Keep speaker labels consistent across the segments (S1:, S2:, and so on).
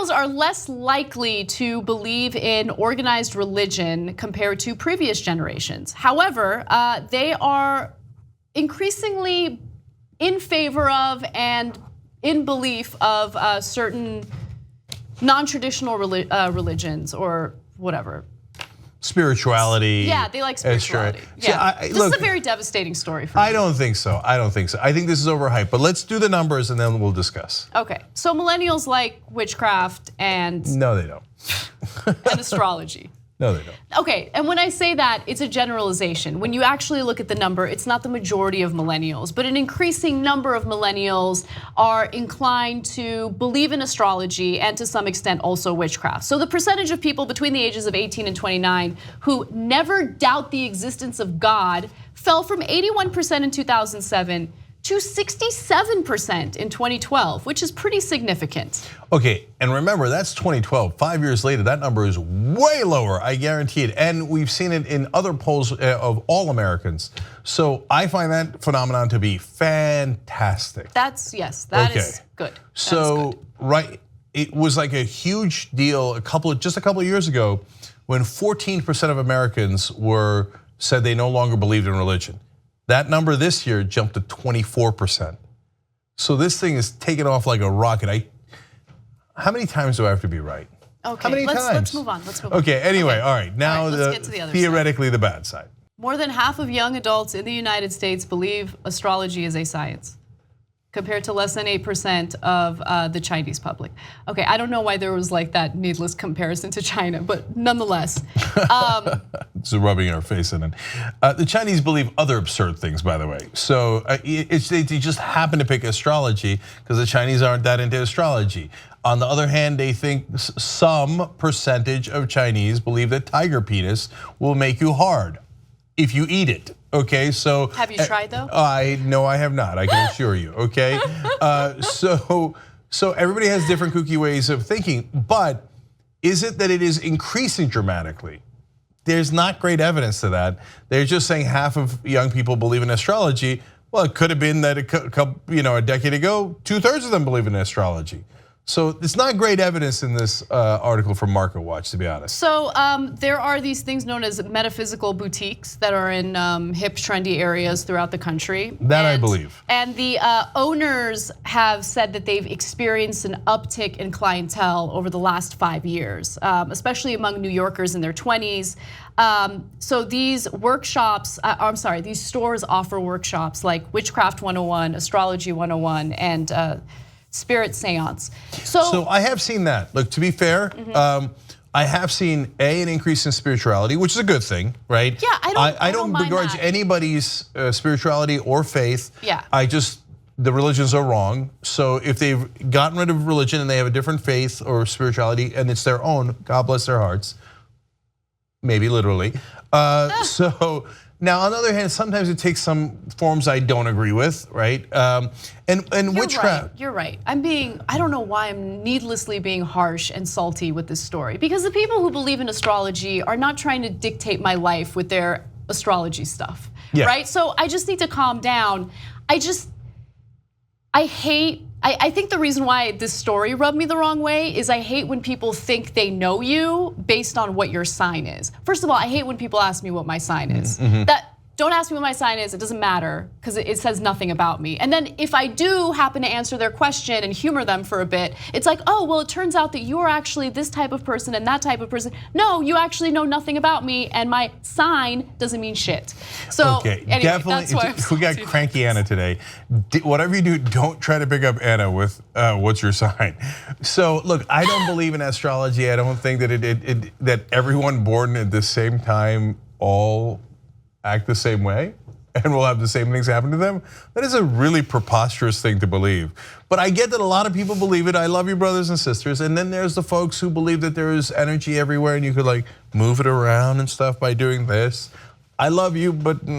S1: millennials are less likely to believe in organized religion compared to previous generations. However, they are increasingly in favor of and in belief of certain non-traditional religions or whatever.
S2: Spirituality.
S1: Yeah, they like spirituality. Yeah. This is a very devastating story for me.
S2: I don't think so. I think this is overhyped, but let's do the numbers and then we'll discuss.
S1: Okay, so millennials like witchcraft and
S2: no, they don't.
S1: and astrology.
S2: No, they don't.
S1: Okay, and when I say that, it's a generalization. When you actually look at the number, it's not the majority of millennials, but an increasing number of millennials are inclined to believe in astrology and to some extent also witchcraft. So the percentage of people between the ages of 18 and 29 who never doubt the existence of God fell from 81% in 2007 to 67% in 2012, which is pretty significant.
S2: Okay, and remember, that's 2012. 5 years later, that number is way lower, I guarantee it. And we've seen it in other polls of all Americans. So I find that phenomenon to be fantastic.
S1: Yes, that is good.
S2: So, right, it was like a huge deal just a couple of years ago when 14% of Americans said they no longer believed in religion. That number this year jumped to 24%. So this thing is taking off like a rocket. How many times do I have to be right?
S1: Okay,
S2: how many times?
S1: Let's move on.
S2: Okay, anyway, all right. Now
S1: let's get to the other
S2: theoretically the bad side.
S1: More than half of young adults in the United States believe astrology is a science, compared to less than 8% of the Chinese public. Okay, I don't know why there was like that needless comparison to China, but nonetheless.
S2: It's rubbing in our face in it. The Chinese believe other absurd things, by the way. So they just happen to pick astrology because the Chinese aren't that into astrology. On the other hand, they think some percentage of Chinese believe that tiger penis will make you hard if you eat it. Okay, so
S1: have you tried though?
S2: No, I have not. I can assure you. Okay, so everybody has different kooky ways of thinking, but is it that it is increasing dramatically? There's not great evidence to that. They're just saying half of young people believe in astrology. Well, it could have been that a decade ago, 2/3 of them believe in astrology. So it's not great evidence in this article from Market Watch, to be honest.
S1: So there are these things known as metaphysical boutiques that are in hip, trendy areas throughout the country.
S2: That I believe.
S1: And the owners have said that they've experienced an uptick in clientele over the last 5 years, especially among New Yorkers in their 20s. So these workshops, these stores offer workshops like Witchcraft 101, Astrology 101, and Spirit Seance.
S2: So I have seen that. Look, to be fair, I have seen an increase in spirituality, which is a good thing, right?
S1: Yeah,
S2: I don't begrudge anybody's spirituality or faith.
S1: Yeah.
S2: The religions are wrong. So if they've gotten rid of religion and they have a different faith or spirituality and it's their own, God bless their hearts. Maybe literally. So now, on the other hand, sometimes it takes some forms I don't agree with, right? And witchcraft.
S1: You're right. I don't know why I'm needlessly being harsh and salty with this story, because the people who believe in astrology are not trying to dictate my life with their astrology stuff, right? So I just need to calm down. I think the reason why this story rubbed me the wrong way is I hate when people think they know you based on what your sign is. First of all, I hate when people ask me what my sign is. Don't ask me what my sign is, it doesn't matter, because it says nothing about me. And then if I do happen to answer their question and humor them for a bit, it's like, oh, well, it turns out that you're actually this type of person and that type of person. No, you actually know nothing about me, and my sign doesn't mean shit. So
S2: okay,
S1: anyway,
S2: definitely,
S1: that's why
S2: we got cranky Anna today. Whatever you do, don't try to pick up Anna with what's your sign. So look, I don't believe in astrology. I don't think that that everyone born at the same time all act the same way and will have the same things happen to them. That is a really preposterous thing to believe. But I get that a lot of people believe it. I love you, brothers and sisters. And then there's the folks who believe that there is energy everywhere and you could like move it around and stuff by doing this. I love you, but we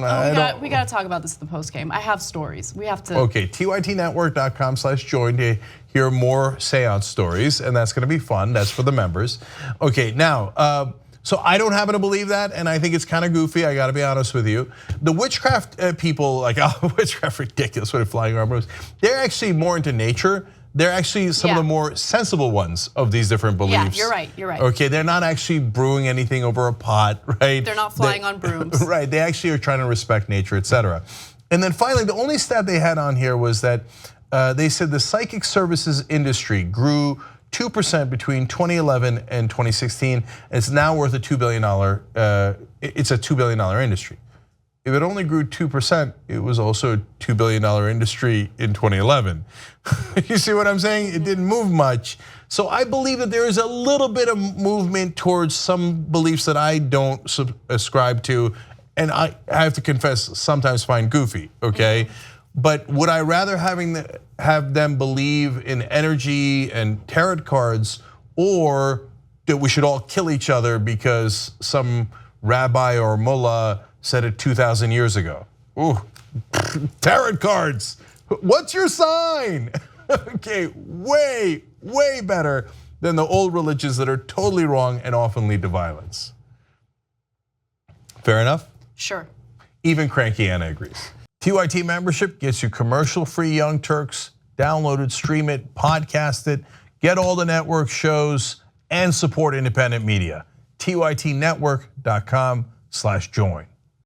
S1: got to talk about this in the post game. I have stories. We have to.
S2: Okay, tytnetwork.com/join to hear more seance stories, and that's going to be fun. That's for the members. Okay, now. So I don't happen to believe that, and I think it's kind of goofy, I gotta be honest with you. The witchcraft people, like, oh, witchcraft ridiculous, what a flying around rooms. They're actually more into nature they're actually some of the more sensible ones of these different beliefs.
S1: Yeah, you're right.
S2: Okay, they're not actually brewing anything over a pot, right?
S1: They're not flying on brooms.
S2: Right, they actually are trying to respect nature, etc. And then finally, the only stat they had on here was that they said the psychic services industry grew 2% between 2011 and 2016. It's now worth a $2 billion, it's a $2 billion industry. If it only grew 2%, it was also a $2 billion industry in 2011. You see what I'm saying? It didn't move much. So I believe that there is a little bit of movement towards some beliefs that I don't ascribe to, and I have to confess, sometimes find goofy, okay? But would I rather have them believe in energy and tarot cards, or that we should all kill each other because some rabbi or mullah said it 2,000 years ago? Ooh, tarot cards. What's your sign? Okay, way better than the old religions that are totally wrong and often lead to violence. Fair enough?
S1: Sure.
S2: Even Cranky Anna agrees. TYT membership gets you commercial-free Young Turks. Download it, stream it, podcast it, get all the network shows, and support independent media. TYTnetwork.com/join.